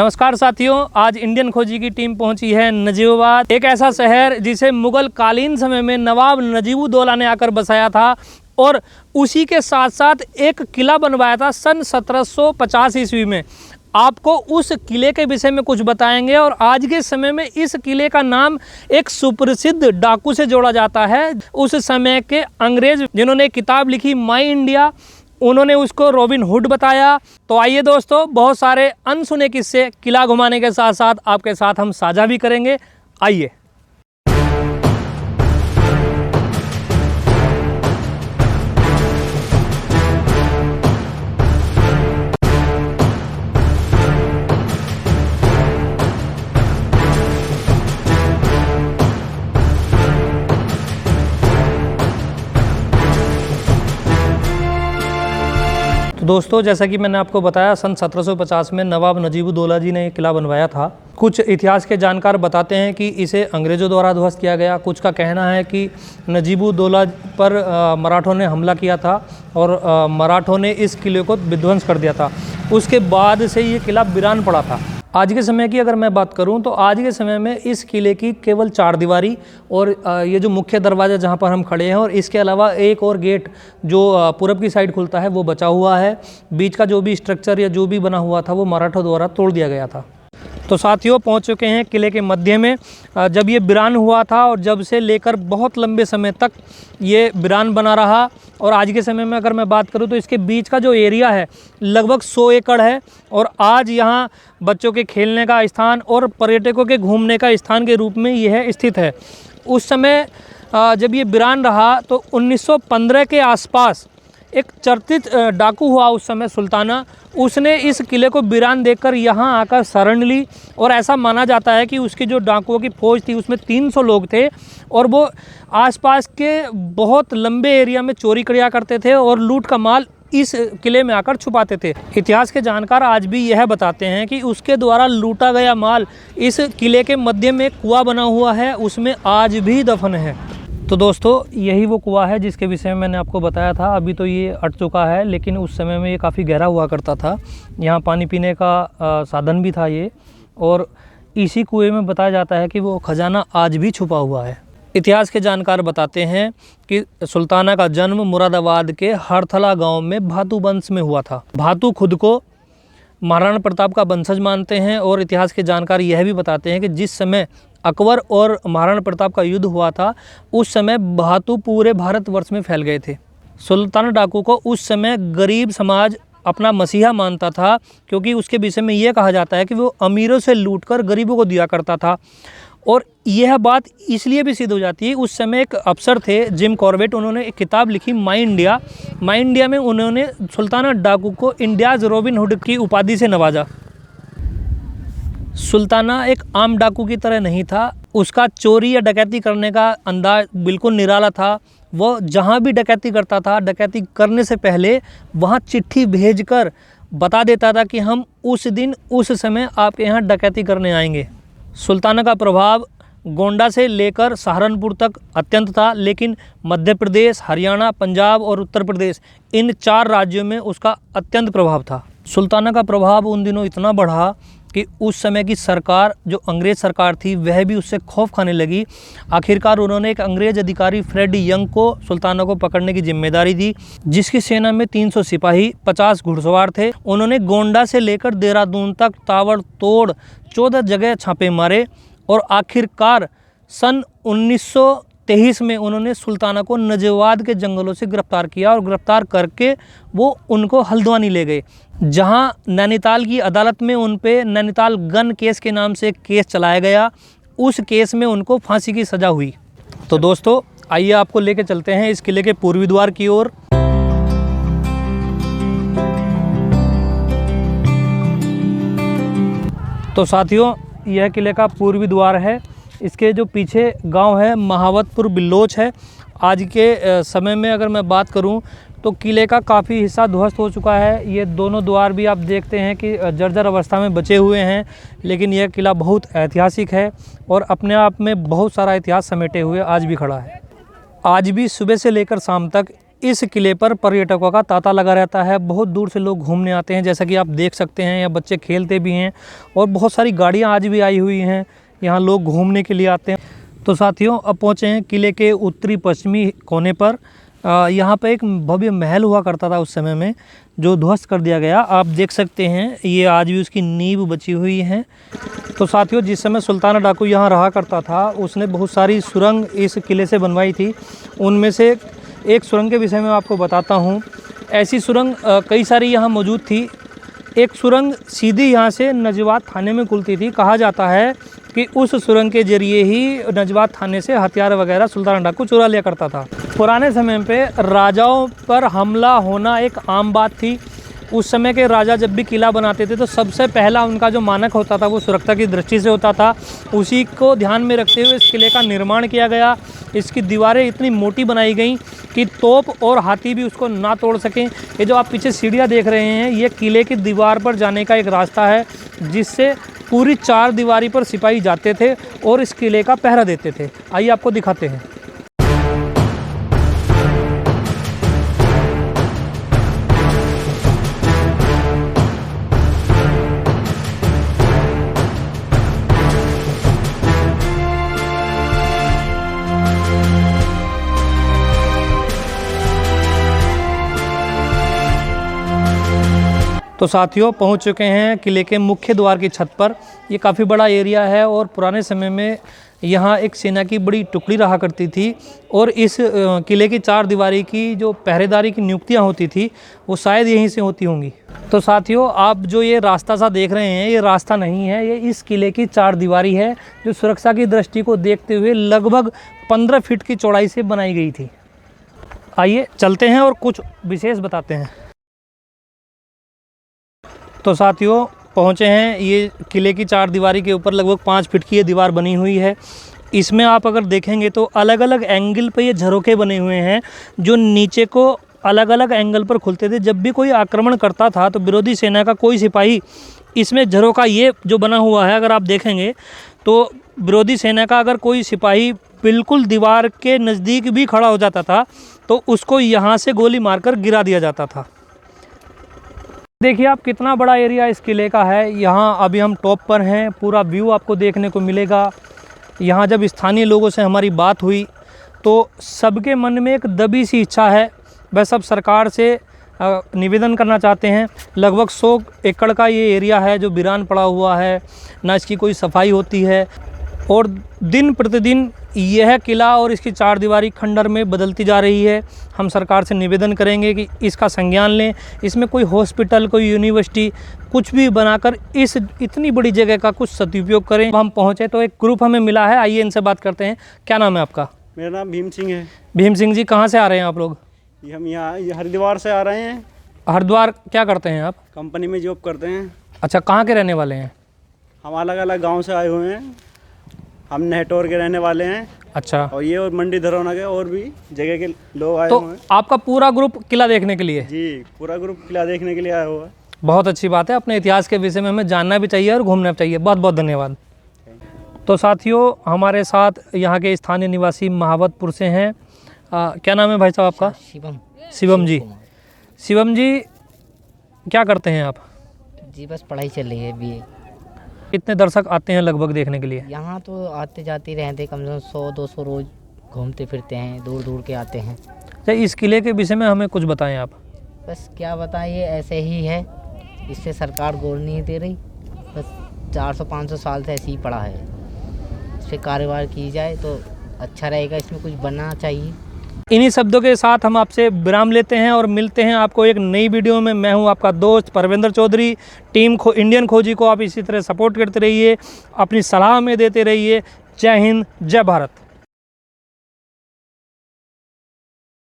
नमस्कार साथियों, आज इंडियन खोजी की टीम पहुंची है नजीबाबाद, एक ऐसा शहर जिसे मुगल कालीन समय में नवाब नजीबुद्दौला ने आकर बसाया था और उसी के साथ साथ एक किला बनवाया था सन 1750 ईस्वी में। आपको उस किले के विषय में कुछ बताएंगे और आज के समय में इस किले का नाम एक सुप्रसिद्ध डाकू से जोड़ा जाता है। उस समय के अंग्रेज जिन्होंने एक किताब लिखी माई इंडिया, उन्होंने उसको रॉबिन हुड बताया। तो आइए दोस्तों, बहुत सारे अनसुने किस्से किला घुमाने के साथ साथ आपके साथ हम साझा भी करेंगे। आइए। तो दोस्तों, जैसा कि मैंने आपको बताया, सन 1750 में नवाब नजीबुद्दौला जी ने ये किला बनवाया था। कुछ इतिहास के जानकार बताते हैं कि इसे अंग्रेज़ों द्वारा ध्वस्त किया गया। कुछ का कहना है कि नजीबुद्दौला पर मराठों ने हमला किया था और मराठों ने इस किले को विध्वंस कर दिया था। उसके बाद से ये किला वीरान पड़ा था। आज के समय की अगर मैं बात करूं तो आज के समय में इस किले की केवल 4 दीवारी और ये जो मुख्य दरवाज़ा जहां पर हम खड़े हैं और इसके अलावा एक और गेट जो पूरब की साइड खुलता है वो बचा हुआ है। बीच का जो भी स्ट्रक्चर या जो भी बना हुआ था वो मराठों द्वारा तोड़ दिया गया था। तो साथियों, पहुंच चुके हैं किले के मध्य में। जब ये वीरान हुआ था और जब से लेकर बहुत लंबे समय तक ये वीरान बना रहा और आज के समय में अगर मैं बात करूं तो इसके बीच का जो एरिया है लगभग 100 एकड़ है और आज यहाँ बच्चों के खेलने का स्थान और पर्यटकों के घूमने का स्थान के रूप में यह स्थित है। उस समय जब ये वीरान रहा तो 1915 के आसपास एक चर्चित डाकू हुआ उस समय सुल्ताना, उसने इस किले को वीरान देखकर यहाँ आकर शरण ली और ऐसा माना जाता है कि उसकी जो डाकुओं की फौज थी उसमें 300 लोग थे और वो आसपास के बहुत लंबे एरिया में चोरी किया करते थे और लूट का माल इस किले में आकर छुपाते थे। इतिहास के जानकार आज भी यह बताते हैं कि उसके द्वारा लूटा गया माल इस किले के मध्य में कुआं बना हुआ है, उसमें आज भी दफन है। तो दोस्तों, यही वो कुआं है जिसके विषय में मैंने आपको बताया था। अभी तो ये अट चुका है, लेकिन उस समय में ये काफ़ी गहरा हुआ करता था। यहाँ पानी पीने का साधन भी था ये, और इसी कुएं में बताया जाता है कि वो खजाना आज भी छुपा हुआ है। इतिहास के जानकार बताते हैं कि सुल्ताना का जन्म मुरादाबाद के हरथला गाँव में भातु वंश में हुआ था। भातु खुद को महाराणा प्रताप का वंशज मानते हैं और इतिहास के जानकार यह भी बताते हैं कि जिस समय अकबर और महाराणा प्रताप का युद्ध हुआ था उस समय भातु पूरे भारतवर्ष में फैल गए थे। सुल्ताना डाकू को उस समय गरीब समाज अपना मसीहा मानता था, क्योंकि उसके विषय में यह कहा जाता है कि वो अमीरों से लूटकर गरीबों को दिया करता था। और यह बात इसलिए भी सिद्ध हो जाती है, उस समय एक अफसर थे जिम कॉर्बेट, उन्होंने एक किताब लिखी माई इंडिया। माई इंडिया में उन्होंने सुल्ताना डाकू को इंडियाज़ रॉबिन हुड की उपाधि से नवाजा। सुल्ताना एक आम डाकू की तरह नहीं था, उसका चोरी या डकैती करने का अंदाज बिल्कुल निराला था। वो जहाँ भी डकैती करता था, डकैती करने से पहले वहाँ चिट्ठी भेजकर बता देता था कि हम उस दिन उस समय आपके यहाँ डकैती करने आएंगे। सुल्ताना का प्रभाव गोंडा से लेकर सहारनपुर तक अत्यंत था, लेकिन मध्य प्रदेश, हरियाणा, पंजाब और उत्तर प्रदेश, इन 4 राज्यों में उसका अत्यंत प्रभाव था। सुल्ताना का प्रभाव उन दिनों इतना बढ़ा कि उस समय की सरकार, जो अंग्रेज़ सरकार थी, वह भी उससे खौफ खाने लगी। आखिरकार उन्होंने एक अंग्रेज़ अधिकारी फ्रेड यंग को सुल्ताना को पकड़ने की जिम्मेदारी दी, जिसकी सेना में 300 सिपाही, 50 घुड़सवार थे। उन्होंने गोंडा से लेकर देहरादून तक ताबड़तोड़ 14 जगह छापे मारे और आखिरकार सन 1923 में उन्होंने सुल्ताना को नजीबाबाद के जंगलों से गिरफ्तार किया और गिरफ्तार करके वो उनको हल्द्वानी ले गए, जहां नैनीताल की अदालत में उन पे नैनीताल गन केस के नाम से एक केस चलाया गया। उस केस में उनको फांसी की सज़ा हुई। तो दोस्तों, आइए आपको लेके चलते हैं इस किले के पूर्वी द्वार की ओर। तो साथियों, यह किले का पूर्वी द्वार है। इसके जो पीछे गांव है महावतपुर बिल्लोच है। आज के समय में अगर मैं बात करूं तो किले का काफ़ी हिस्सा ध्वस्त हो चुका है। ये दोनों द्वार भी आप देखते हैं कि जर्जर अवस्था में बचे हुए हैं, लेकिन यह किला बहुत ऐतिहासिक है और अपने आप में बहुत सारा इतिहास समेटे हुए आज भी खड़ा है। आज भी सुबह से लेकर शाम तक इस किले पर पर्यटकों का तांता लगा रहता है। बहुत दूर से लोग घूमने आते हैं, जैसा कि आप देख सकते हैं। यहाँ बच्चे खेलते भी हैं और बहुत सारी गाड़ियाँ आज भी आई हुई हैं, यहाँ लोग घूमने के लिए आते हैं। तो साथियों, अब पहुँचे हैं किले के उत्तरी पश्चिमी कोने पर। यहाँ पे एक भव्य महल हुआ करता था उस समय में, जो ध्वस्त कर दिया गया। आप देख सकते हैं ये आज भी उसकी नींव बची हुई है। तो साथियों, जिस समय सुल्तान डाकू यहाँ रहा करता था, उसने बहुत सारी सुरंग इस किले से बनवाई थी। उनमें से एक सुरंग के विषय में आपको बताता हूँ। ऐसी सुरंग कई सारी यहाँ मौजूद थी। एक सुरंग सीधी यहाँ से नजवात थाने में खुलती थी। कहा जाता है कि उस सुरंग के जरिए ही नजवात थाने से हथियार वगैरह सुल्तान डाकू चुरा लिया करता था। पुराने समय पे राजाओं पर हमला होना एक आम बात थी। उस समय के राजा जब भी किला बनाते थे तो सबसे पहला उनका जो मानक होता था वो सुरक्षा की दृष्टि से होता था। उसी को ध्यान में रखते हुए इस किले का निर्माण किया गया। इसकी दीवारें इतनी मोटी बनाई गई कि तोप और हाथी भी उसको ना तोड़ सकें। ये जो आप पीछे सीढ़ियाँ देख रहे हैं, ये किले की दीवार पर जाने का एक रास्ता है, जिससे पूरी चार दीवारी पर सिपाही जाते थे और इस किले का पहरा देते थे। आइए आपको दिखाते हैं। तो साथियों, पहुंच चुके हैं किले के मुख्य द्वार की छत पर। ये काफ़ी बड़ा एरिया है और पुराने समय में यहाँ एक सेना की बड़ी टुकड़ी रहा करती थी और इस किले की चार दीवारी की जो पहरेदारी की नियुक्तियाँ होती थी वो शायद यहीं से होती होंगी। तो साथियों, आप जो ये रास्ता सा देख रहे हैं, ये रास्ता नहीं है, ये इस किले की चार दीवारी है, जो सुरक्षा की दृष्टि को देखते हुए लगभग 15 फीट की चौड़ाई से बनाई गई थी। आइए चलते हैं और कुछ विशेष बताते हैं। तो साथियों, पहुँचे हैं। ये किले की चार दीवारी के ऊपर लगभग 5 फीट की ये दीवार बनी हुई है। इसमें आप अगर देखेंगे तो अलग अलग एंगल पे ये झरोखे बने हुए हैं, जो नीचे को अलग अलग एंगल पर खुलते थे। जब भी कोई आक्रमण करता था तो विरोधी सेना का कोई सिपाही इसमें झरोखा ये जो बना हुआ है, अगर आप देखेंगे तो विरोधी सेना का अगर कोई सिपाही बिल्कुल दीवार के नज़दीक भी खड़ा हो जाता था तो उसको यहाँ से गोली मारकर गिरा दिया जाता था। देखिए आप, कितना बड़ा एरिया इस किले का है। यहाँ अभी हम टॉप पर हैं, पूरा व्यू आपको देखने को मिलेगा। यहाँ जब स्थानीय लोगों से हमारी बात हुई तो सबके मन में एक दबी सी इच्छा है, वह सब सरकार से निवेदन करना चाहते हैं। लगभग 100 एकड़ का ये एरिया है जो वीरान पड़ा हुआ है, ना इसकी कोई सफाई होती है और दिन प्रतिदिन यह किला और इसकी चार दीवारी खंडर में बदलती जा रही है। हम सरकार से निवेदन करेंगे कि इसका संज्ञान लें, इसमें कोई हॉस्पिटल, कोई यूनिवर्सिटी, कुछ भी बनाकर इस इतनी बड़ी जगह का कुछ सदुपयोग करें। हम पहुँचे तो एक ग्रुप हमें मिला है, आइए इनसे बात करते हैं। क्या नाम है आपका? मेरा नाम भीम सिंह है। भीम सिंह जी, कहाँ से आ रहे हैं आप लोग? हम यहाँ हरिद्वार से आ रहे हैं। हरिद्वार क्या करते हैं आप? कंपनी में जॉब करते हैं। अच्छा, कहाँ के रहने वाले हैं? हम अलग अलग गांव से आए हुए हैं। हम नेटोर के रहने वाले हैं। अच्छा। और ये और मंडी धरौना के और भी जगह के लोग आए तो हुए हैं। आपका पूरा ग्रुप किला देखने के लिए? जी, पूरा ग्रुप किला देखने के लिए आया हुआ है। बहुत अच्छी बात है। अपने इतिहास के विषय में हमें जानना भी चाहिए और घूमना भी चाहिए। बहुत बहुत धन्यवाद। तो साथियों, हमारे साथ यहाँ के स्थानीय निवासी महावतपुर से हैं। क्या नाम है भाई साहब आपका? शिवम। शिवम जी। शिवम जी, क्या करते हैं आप? जी बस पढ़ाई चल रही है बीए। कितने दर्शक आते हैं लगभग देखने के लिए? यहाँ तो आते जाते रहते, कम से कम 100-200 रोज घूमते फिरते हैं, दूर दूर के आते हैं। अच्छा, इस किले के विषय में हमें कुछ बताएं आप। बस क्या बताइए, ऐसे ही है, इससे सरकार गौर नहीं दे रही। बस 400-500 साल से ऐसे ही पड़ा है। इस पर कार्यवाही की जाए तो अच्छा रहेगा, इसमें कुछ बनना चाहिए। इन्हीं शब्दों के साथ हम आपसे विराम लेते हैं और मिलते हैं आपको एक नई वीडियो में। मैं हूं आपका दोस्त परवेंद्र चौधरी। टीम इंडियन खोजी को आप इसी तरह सपोर्ट करते रहिए, अपनी सलाह में देते रहिए। जय हिंद, जय भारत।